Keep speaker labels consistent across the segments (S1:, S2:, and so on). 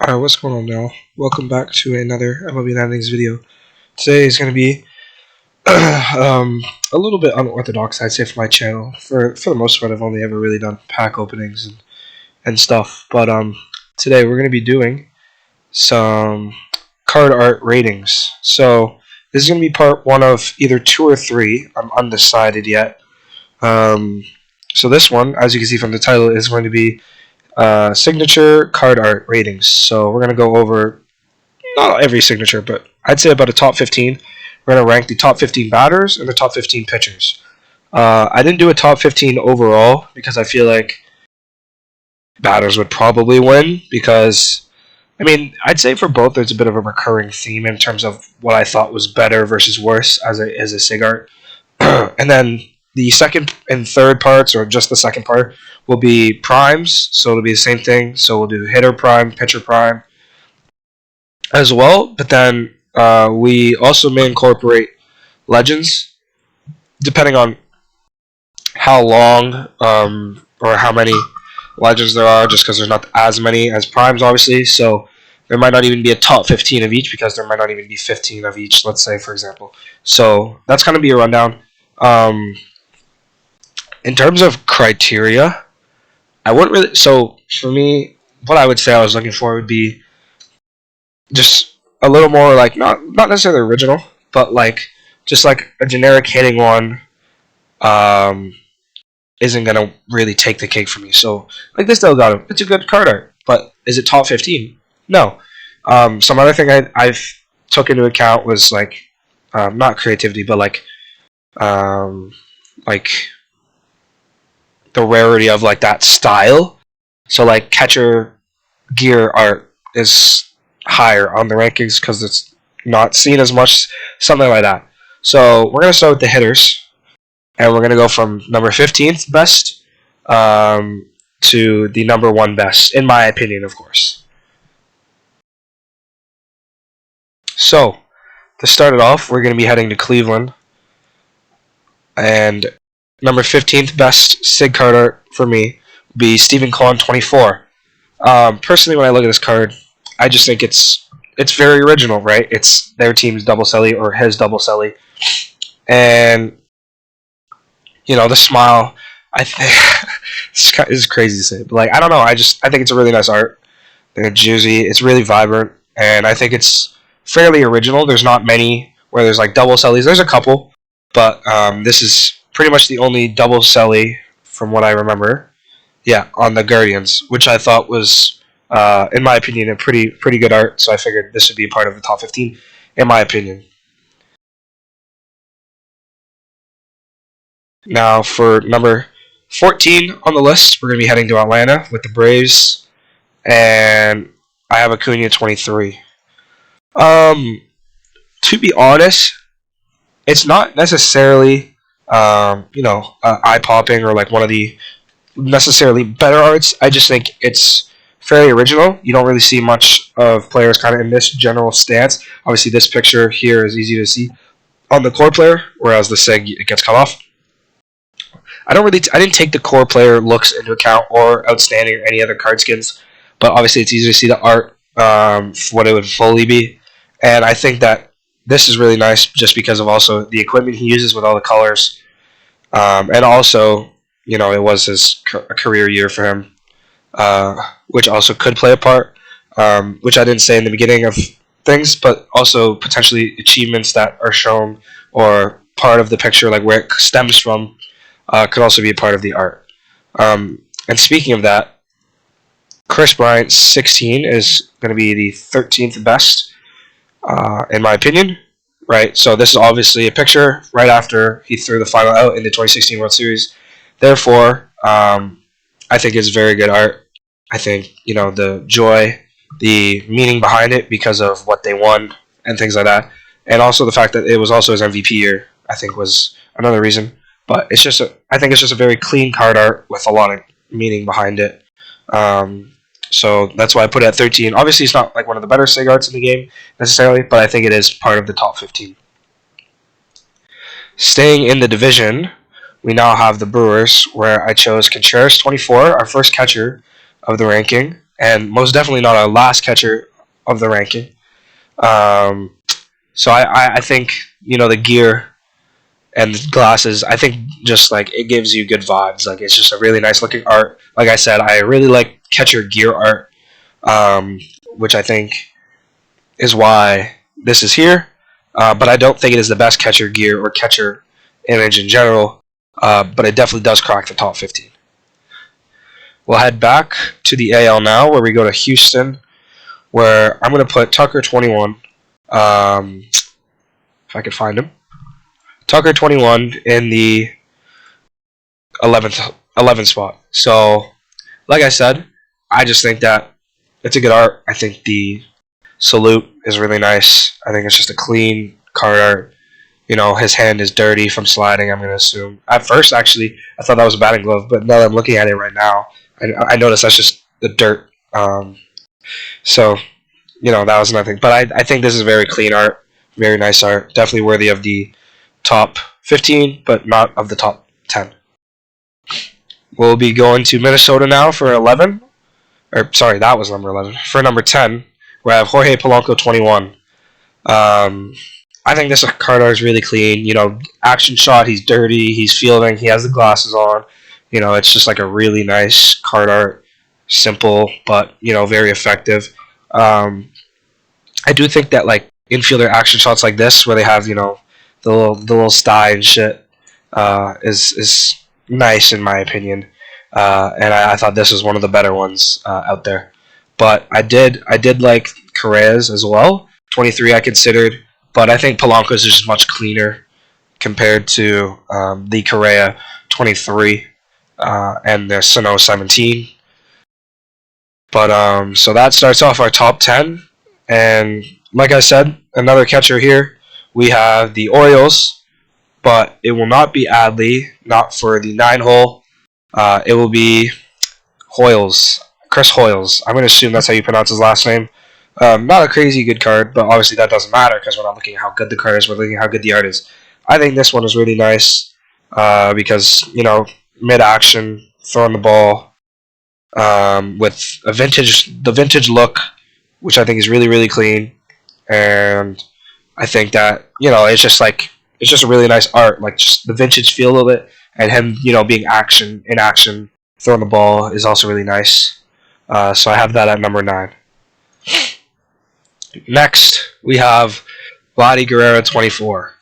S1: Alright, what's going on now? Welcome back to another MLB Innings video. Today is going to be a little bit unorthodox, I'd say, for my channel. For the most part, I've only ever really done pack openings and stuff. But today we're going to be doing some card art ratings. So this is going to be part one of either 2 or 3. I'm undecided yet. So this one, as you can see from the title, is going to be signature card art ratings. So we're going to go over not every signature, but I'd say about a top 15. We're going to rank the top 15 batters and the top 15 pitchers. I didn't do a top 15 overall because I feel like batters would probably win because, I mean, I'd say for both there's a bit of a recurring theme in terms of what I thought was better versus worse as a sig art. And then the second and third parts, or just the second part, will be primes, so it'll be the same thing. So we'll do hitter prime, pitcher prime as well, but then we also may incorporate legends, depending on how long or how many legends there are, just because there's not as many as primes, obviously. So there might not even be a top 15 of each because there might not even be 15 of each, let's say, for example. So that's going to be a rundown. In terms of criteria, I wouldn't really. So for me, what I would say I was looking for would be just a little more like not necessarily original, but like just like a generic hitting one. Isn't gonna really take the cake for me. So like this Delgado, it's a good card art, but is it top 15? No. Some other thing I've took into account was like not creativity, but like the rarity of like that style. So like catcher gear art is higher on the rankings because it's not seen as much, something like that. So we're gonna start with the hitters, and we're gonna go from number 15th best to the number 1 best, in my opinion, of course. So to start it off, we're gonna be heading to Cleveland, and number 15th best sig card art for me would be Stephen Kwan 24. Personally, when I look at this card, I just think it's very original, right? It's their team's double celly or his double celly, and you know the smile. I think it's crazy to say, but like I don't know. I think it's a really nice art. The jersey, it's really vibrant, and I think it's fairly original. There's not many where there's like double cellies. There's a couple, but this is pretty much the only double celly from what I remember. Yeah, on the Guardians, which I thought was, in my opinion, a pretty good art. So I figured this would be a part of the top 15, in my opinion. Now for number 14 on the list, we're going to be heading to Atlanta with the Braves, and I have Acuna 23. To be honest, it's not necessarily eye-popping or like one of the necessarily better arts. I just think it's fairly original. You don't really see much of players kind of in this general stance. Obviously, this picture here is easy to see on the core player, whereas the sig, it gets cut off. I didn't take the core player looks into account or outstanding or any other card skins, but obviously it's easy to see the art for what it would fully be. And I think that this is really nice just because of also the equipment he uses with all the colors, and also, you know, it was his career year for him, which also could play a part, which I didn't say in the beginning of things, but also potentially achievements that are shown or part of the picture, like where it stems from, could also be a part of the art. And speaking of that, Chris Bryant 16 is going to be the 13th best, in my opinion. Right, so this is obviously a picture right after he threw the final out in the 2016 World Series. Therefore, I think it's very good art. I think, you know, the joy, the meaning behind it because of what they won and things like that, and also the fact that it was also his MVP year, I think was another reason. But it's just I think it's just a very clean card art with a lot of meaning behind it. So that's why I put it at 13. Obviously, it's not like one of the better sig arts in the game necessarily, but I think it is part of the top 15. Staying in the division, we now have the Brewers, where I chose Contreras 24, our first catcher of the ranking. and most definitely not our last catcher of the ranking. Um, so I think the gear and the glasses. I think just like it gives you good vibes. Like it's just a really nice looking art. Like I said, I really like catcher gear art, um, which I think is why this is here. But I don't think it is the best catcher gear or catcher image in general. But it definitely does crack the top 15. We'll head back to the AL now, where we go to Houston, where I'm going to put Tucker 21. If I could find him, Tucker 21 in the 11th spot. So, like I said, I just think that it's a good art. I think the salute is really nice. I think it's just a clean card art. His hand is dirty from sliding, I'm going to assume. At first, actually, I thought that was a batting glove, but now that I'm looking at it right now, I noticed that's just the dirt. So, that was nothing. But I think this is very clean art, very nice art. Definitely worthy of the top 15, but not of the top 10. We'll be going to Minnesota now for 11. Or, sorry, that was number 11. For number 10, we have Jorge Polanco 21. I think this card art is really clean. Action shot, he's dirty, he's fielding, he has the glasses on. It's just like a really nice card art. Simple, but, very effective. I do think that, like, infielder action shots like this, where they have, the little sty and shit, is nice in my opinion. And I thought this was one of the better ones out there. But I did like Correa's as well. 23 I considered. But I think Polanco's is just much cleaner compared to the Correa 23 and the Sano 17. But so that starts off our top 10. And like I said, another catcher here. We have the Orioles, but it will not be Adley, not for the 9-hole. It will be Hoyles, Chris Hoyles. I'm going to assume that's how you pronounce his last name. Not a crazy good card, but obviously that doesn't matter because we're not looking at how good the card is. We're looking at how good the art is. I think this one is really nice because, mid-action, throwing the ball with the vintage look, which I think is really, really clean. And I think that, it's just a really nice art, like just the vintage feel of it. And him, being in action, throwing the ball is also really nice. So I have that at number 9. Next, we have Vladdy Guerrero 24.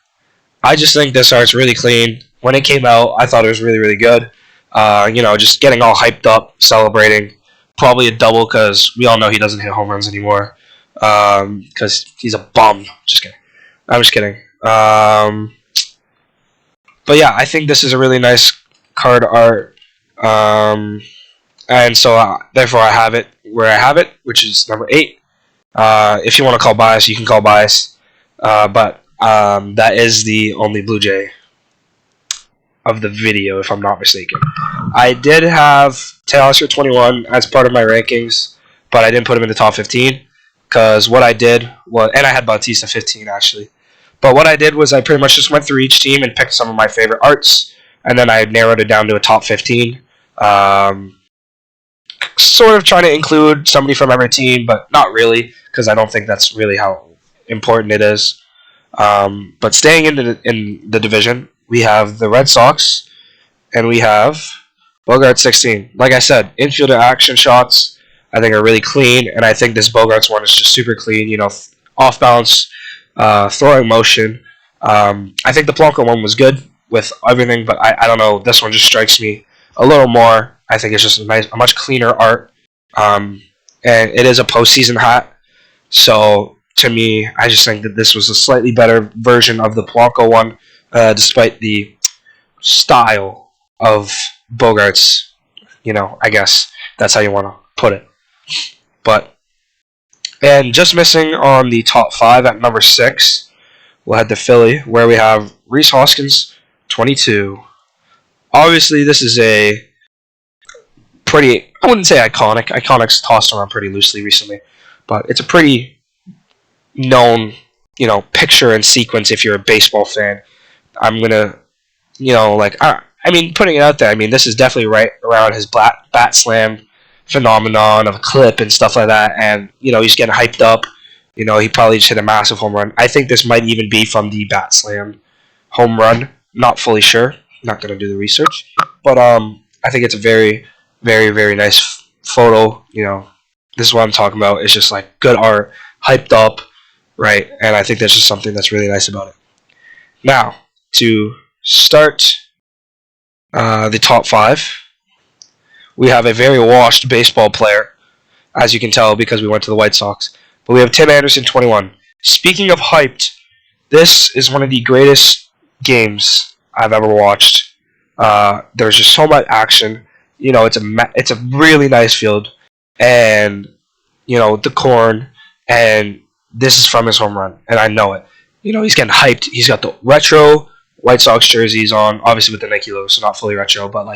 S1: I just think this art's really clean. When it came out, I thought it was really, really good. Just getting all hyped up, celebrating. Probably a double because we all know he doesn't hit home runs anymore. Because he's a bum. Just kidding. I'm just kidding. But yeah, I think this is a really nice card art. And so, therefore, I have it where I have it, which is number 8. If you want to call bias, you can call bias. But that is the only Blue Jay of the video, if I'm not mistaken. I did have Teoscar 21 as part of my rankings, but I didn't put him in the top 15 because what I did was, and I had Bautista 15 actually. But what I did was I pretty much just went through each team and picked some of my favorite arts, and then I narrowed it down to a top 15. Sort of trying to include somebody from every team, but not really, because I don't think that's really how important it is. But staying in the division, we have the Red Sox, and we have Bogart 16. Like I said, infielder action shots I think are really clean, and I think this Bogarts one is just super clean. Off balance, throwing motion. I think the Polanco one was good with everything, but I don't know. This one just strikes me a little more. I think it's just a much cleaner art, and it is a postseason hat. So to me, I just think that this was a slightly better version of the Polanco one, despite the style of Bogarts. I guess that's how you want to put it. And just missing on the top 5 at number 6, we'll head to Philly, where we have Rhys Hoskins, 22. Obviously, this is a pretty, I wouldn't say iconic. Iconic's tossed around pretty loosely recently, but it's a pretty known, picture and sequence if you're a baseball fan. I'm going to, putting it out there, this is definitely right around his bat slam phenomenon of a clip and stuff like that, and he's getting hyped up. He probably just hit a massive home run. I think this might even be from the Bat Slam home run. Not fully sure. Not gonna do the research, but I think it's a very, very, very nice photo. This is what I'm talking about. It's just like good art, hyped up, right? And I think that's just something that's really nice about it. Now, to start the top 5, we have a very washed baseball player, as you can tell because we went to the White Sox. But we have Tim Anderson, 21. Speaking of hyped, this is one of the greatest games I've ever watched. There's just so much action. It's a really nice field, and the corn, and this is from his home run, and I know it. He's getting hyped. He's got the retro White Sox jerseys on, obviously with the Nike logo, so not fully retro, but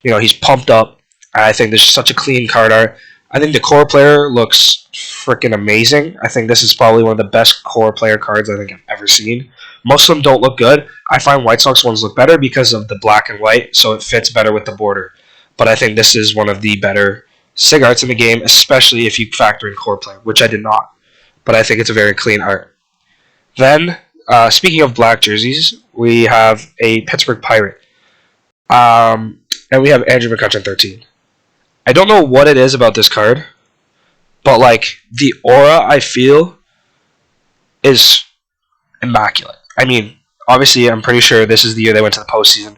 S1: he's pumped up. I think there's such a clean card art. I think the core player looks freaking amazing. I think this is probably one of the best core player cards I think I've ever seen. Most of them don't look good. I find White Sox ones look better because of the black and white, so it fits better with the border. But I think this is one of the better SIG arts in the game, especially if you factor in core player, which I did not. But I think it's a very clean art. Then, speaking of black jerseys, we have a Pittsburgh Pirate. And we have Andrew McCutchen, 13. I don't know what it is about this card, but the aura I feel is immaculate. I mean, obviously, I'm pretty sure this is the year they went to the postseason.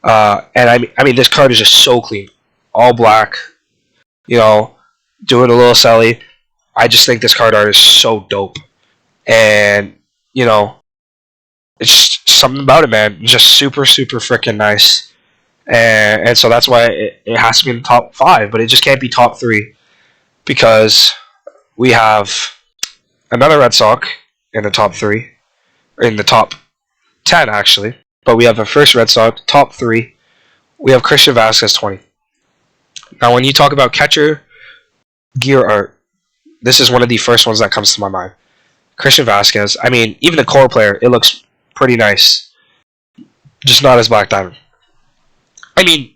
S1: And I mean, this card is just so clean, all black. Doing a little selly. I just think this card art is so dope, and it's just something about it, man. It's just super, super freaking nice. And so that's why it has to be in the top 5, but it just can't be top 3 because we have another Red Sox in the top 3, in the top 10 actually. But we have a first Red Sox top 3. We have Christian Vasquez, 20. Now, when you talk about catcher gear art, this is one of the first ones that comes to my mind. Christian Vasquez. I mean, even the core player, it looks pretty nice, just not as Black Diamond. I mean,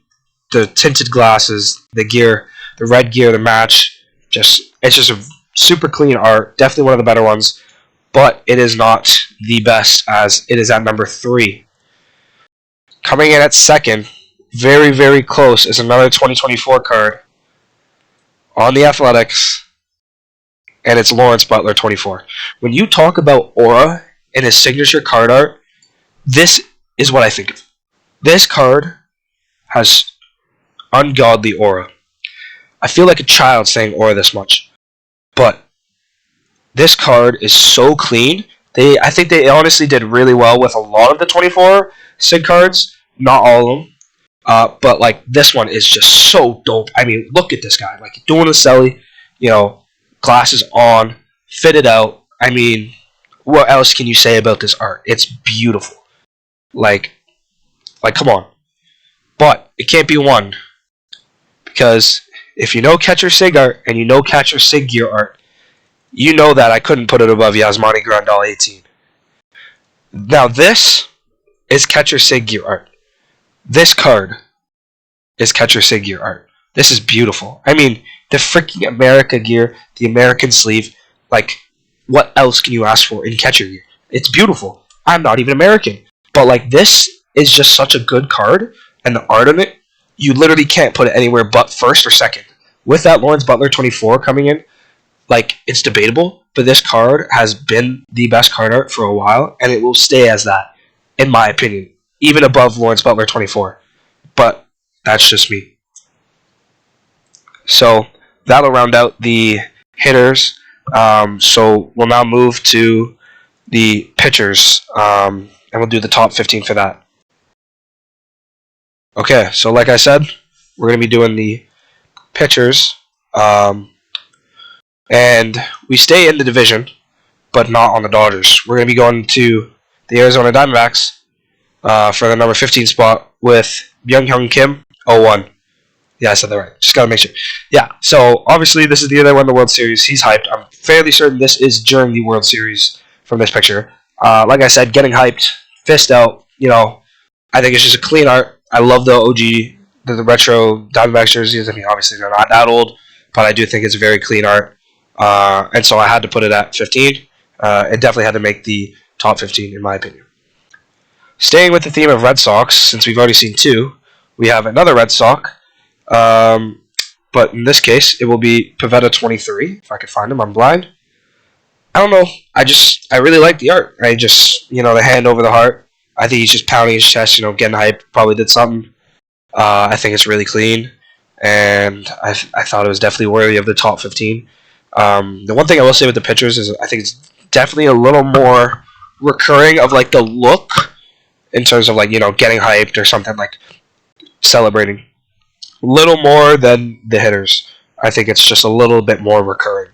S1: the tinted glasses, the gear, the red gear, the match, it's just a super clean art. Definitely one of the better ones, but it is not the best as it is at number 3. Coming in at second, very, very close, is another 2024 card on the Athletics, and it's Lawrence Butler, 24. When you talk about aura in his signature card art, this is what I think of. This card has ungodly aura. I feel like a child saying aura this much, but this card is so clean. I think they honestly did really well with a lot of the 24 SIG cards, not all of them, but this one is just so dope. I mean, look at this guy, doing the celly, glasses on, fitted out. I mean, what else can you say about this art? It's beautiful. Come on. But it can't be one, because if you know catcher SIG art and you know catcher SIG gear art, you know that I couldn't put it above Yasmani Grandal, 18. Now this is catcher SIG gear art. This card is catcher SIG gear art. This is beautiful. I mean, the freaking America gear, the American sleeve, what else can you ask for in catcher gear? It's beautiful. I'm not even American. But this is just such a good card, and the art on it, you literally can't put it anywhere but first or second. With that Lawrence Butler 24 coming in, it's debatable, but this card has been the best card art for a while, and it will stay as that, in my opinion, even above Lawrence Butler 24. But that's just me. So that'll round out the hitters. So we'll now move to the pitchers, and we'll do the top 15 for that. Okay, so like I said, we're going to be doing the pitchers, and we stay in the division, but not on the Dodgers. We're going to be going to the Arizona Diamondbacks for the number 15 spot with Byung-Hyun Kim, 01. Yeah, I said that right. Just got to make sure. Yeah, so obviously this is the year they won the World Series. He's hyped. I'm fairly certain this is during the World Series from this picture. Like I said, getting hyped, fist out, I think it's just a clean art. I love the OG, the retro Diamondbacks jerseys. I mean, obviously they're not that old, but I do think it's very clean art, and so I had to put it at 15. It definitely had to make the top 15 in my opinion. Staying with the theme of Red Sox, since we've already seen two, we have another Red Sox, but in this case, it will be Pavetta 23. If I could find him, I'm blind. I don't know. I really like the art. The hand over the heart. I think he's just pounding his chest, getting hyped. Probably did something. I think it's really clean, and I thought it was definitely worthy of the top 15. The one thing I will say with the pictures is I think it's definitely a little more recurring of like the look in terms of like getting hyped or something like celebrating. A little more than the hitters. I think it's just a little bit more recurring.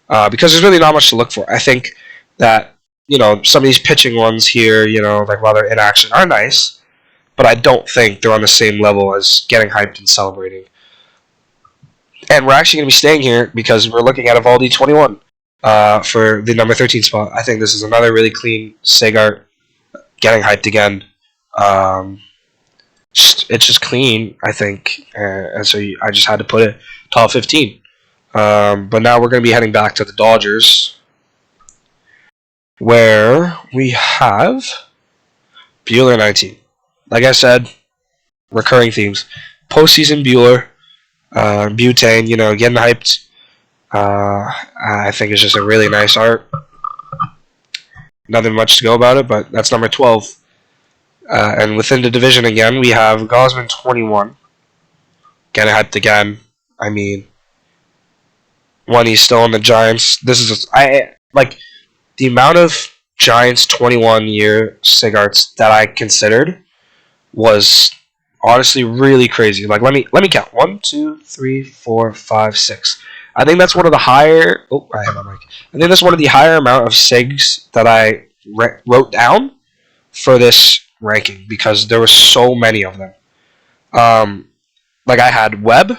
S1: Because there's really not much to look for. I think that, some of these pitching ones here, like while they're in action are nice, but I don't think they're on the same level as getting hyped and celebrating. And we're actually going to be staying here because we're looking at Evaldi 21 for the number 13 spot. I think this is another really clean Sig art, getting hyped again. It's just clean, I think, and so I just had to put it top 15. But now we're going to be heading back to the Dodgers, where we have Bueller 19. Like I said, recurring themes. Postseason Bueller, Butane, getting hyped. I think it's just a really nice art. Nothing much to go about it, but that's number 12. And within the division again, we have Gausman 21. Getting hyped again. I mean, when he's still in the Giants. This is like the amount of Giants 21-year Sig arts that I considered was honestly really crazy. Like let me count. 1, 2, 3, 4, 5, 6. I think that's one of the higher. Oh, I have my mic. I think that's one of the higher amount of Sigs that I wrote down for this ranking because there were so many of them. Like I had Webb,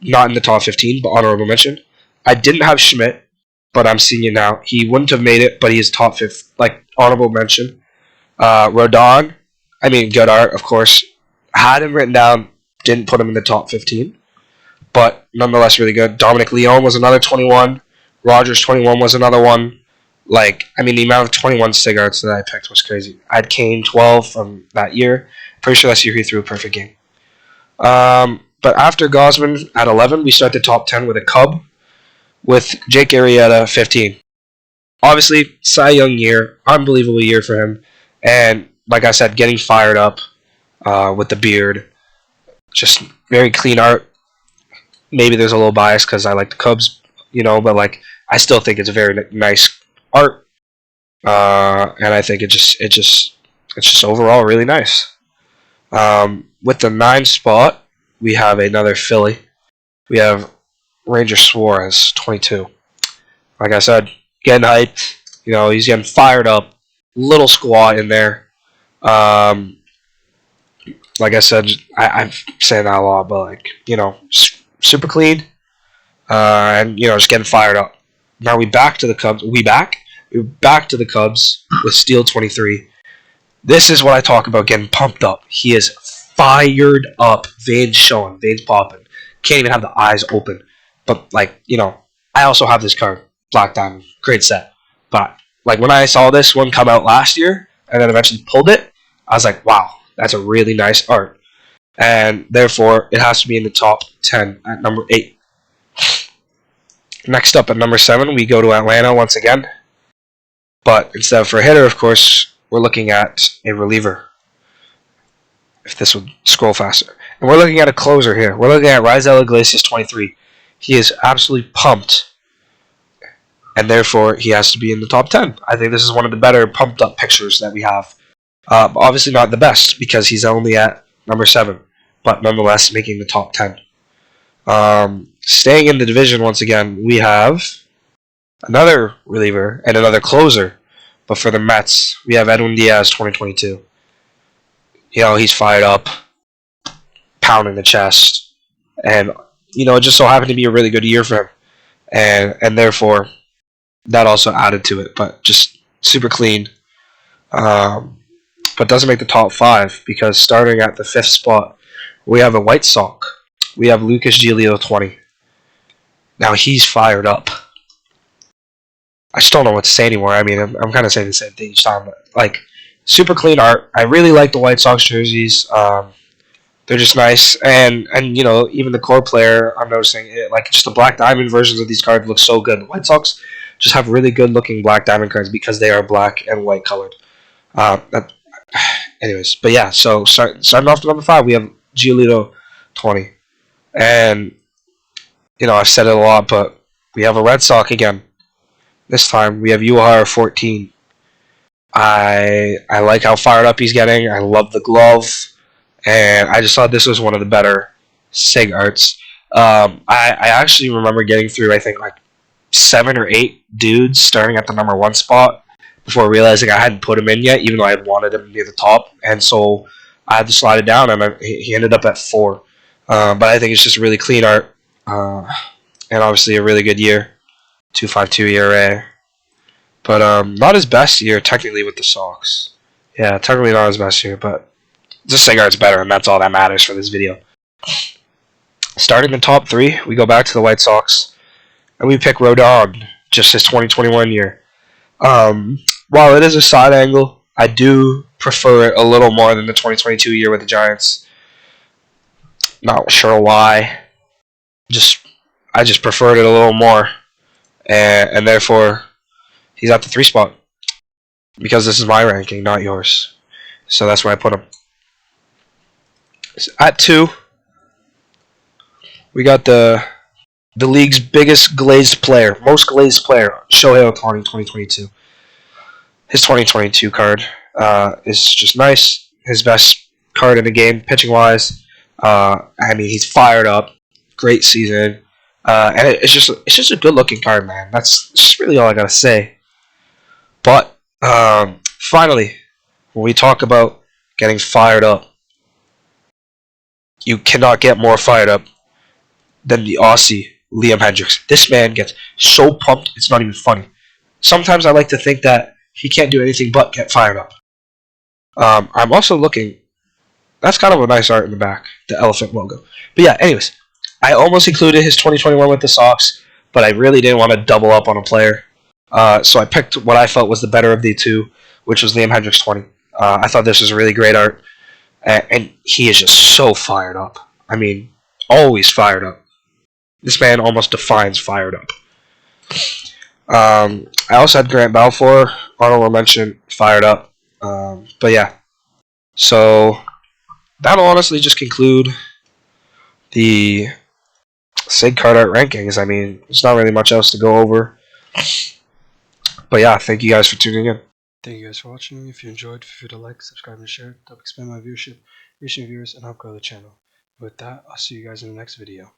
S1: not in the top 15, but honorable mention. I didn't have Schmidt, but I'm seeing it now. He wouldn't have made it, but he is top 5th, like honorable mention. Rodon, good art, of course. Had him written down, didn't put him in the top 15, but nonetheless really good. Dominic Leone was another 21. Rogers 21 was another one. The amount of 21 Sig arts that I picked was crazy. I had Kane 12 from that year. Pretty sure that's the year he threw a perfect game. But after Gausman at 11, we start the top 10 with a Cub, with Jake Arrieta 15. Obviously, Cy Young year, unbelievable year for him, and like I said, getting fired up with the beard, just very clean art. Maybe there's a little bias because I like the Cubs, but I still think it's a very nice art, and I think it's just overall really nice. With the 9 spot, we have another Philly. We have Ranger Suarez, 22. Like I said, getting hyped. He's getting fired up. Little squat in there. Like I said, I'm saying that a lot, but super clean. And just getting fired up. Now we back to the Cubs. We're back to the Cubs with Steel 23. This is what I talk about getting pumped up. He is fired up. Veins showing. Veins popping. Can't even have the eyes open. But, I also have this card, Black Diamond, great set. But, when I saw this one come out last year, and then eventually pulled it, I was like, wow, that's a really nice art. And, therefore, it has to be in the top 10 at number 8. Next up at number 7, we go to Atlanta once again. But, instead of for a hitter, of course, we're looking at a reliever. If this would scroll faster. And we're looking at a closer here. We're looking at Raisel Iglesias 23. He is absolutely pumped, and therefore he has to be in the top 10. I think this is one of the better pumped up pictures that we have. Obviously not the best because he's only at number 7, but nonetheless making the top 10. Staying in the division once again, we have another reliever and another closer, but for the Mets, we have Edwin Diaz 2022. He's fired up, pounding the chest, and it just so happened to be a really good year for him, and therefore that also added to it. But just super clean, but doesn't make the top 5 because starting at the 5th spot, we have a White Sox. We have Lucas Giolito 20. Now he's fired up. I just don't know what to say anymore. I mean, I'm kind of saying the same thing each time. Like, super clean art. I really like the White Sox jerseys. They're just nice, and even the core player, I'm noticing it, like just the black diamond versions of these cards look so good. The White Sox just have really good looking black diamond cards because they are black and white colored. That, anyways, but yeah. So starting off to number 5, we have Giolito 20, and I've said it a lot, but we have a Red Sox again. This time we have Uehara 14. I like how fired up he's getting. I love the glove, and I just thought this was one of the better SIG arts. I actually remember getting through, I think, like 7 or 8 dudes starting at the number 1 spot before realizing I hadn't put him in yet, even though I had wanted him near the top, and so I had to slide it down, and he ended up at 4. But I think it's just really clean art, and obviously a really good year, 2.52 ERA. But not his best year technically with the Sox. Yeah, technically not his best year, but the Syndergaard's better, and that's all that matters for this video. Starting in top 3, we go back to the White Sox, and we pick Rodon, just his 2021 year. While it is a side angle, I do prefer it a little more than the 2022 year with the Giants. Not sure why. I just preferred it a little more, and therefore he's at the 3 spot because this is my ranking, not yours. So that's where I put him. At 2, we got the league's biggest glazed player, most glazed player, Shohei Ohtani, 2022. His 2022 card is just nice. His best card in the game, pitching wise. I mean, he's fired up. Great season, and it's just a good looking card, man. That's just really all I gotta say. But finally, when we talk about getting fired up, you cannot get more fired up than the Aussie Liam Hendriks. This man gets so pumped, it's not even funny. Sometimes I like to think that he can't do anything but get fired up. I'm also looking. That's kind of a nice art in the back, the elephant logo. But yeah, anyways, I almost included his 2021 with the Sox, but I really didn't want to double up on a player. So I picked what I felt was the better of the two, which was Liam Hendriks 20. I thought this was really great art, and he is just so fired up. I mean, always fired up. This man almost defines fired up. I also had Grant Balfour, honorable mention, fired up. But yeah, so that'll honestly just conclude the SIG card art rankings. I mean, there's not really much else to go over. But yeah, thank you guys for tuning in.
S2: Thank you guys for watching. If you enjoyed, feel free to like, subscribe, and share to help expand my viewership, reach new viewers, and help grow the channel. With that, I'll see you guys in the next video.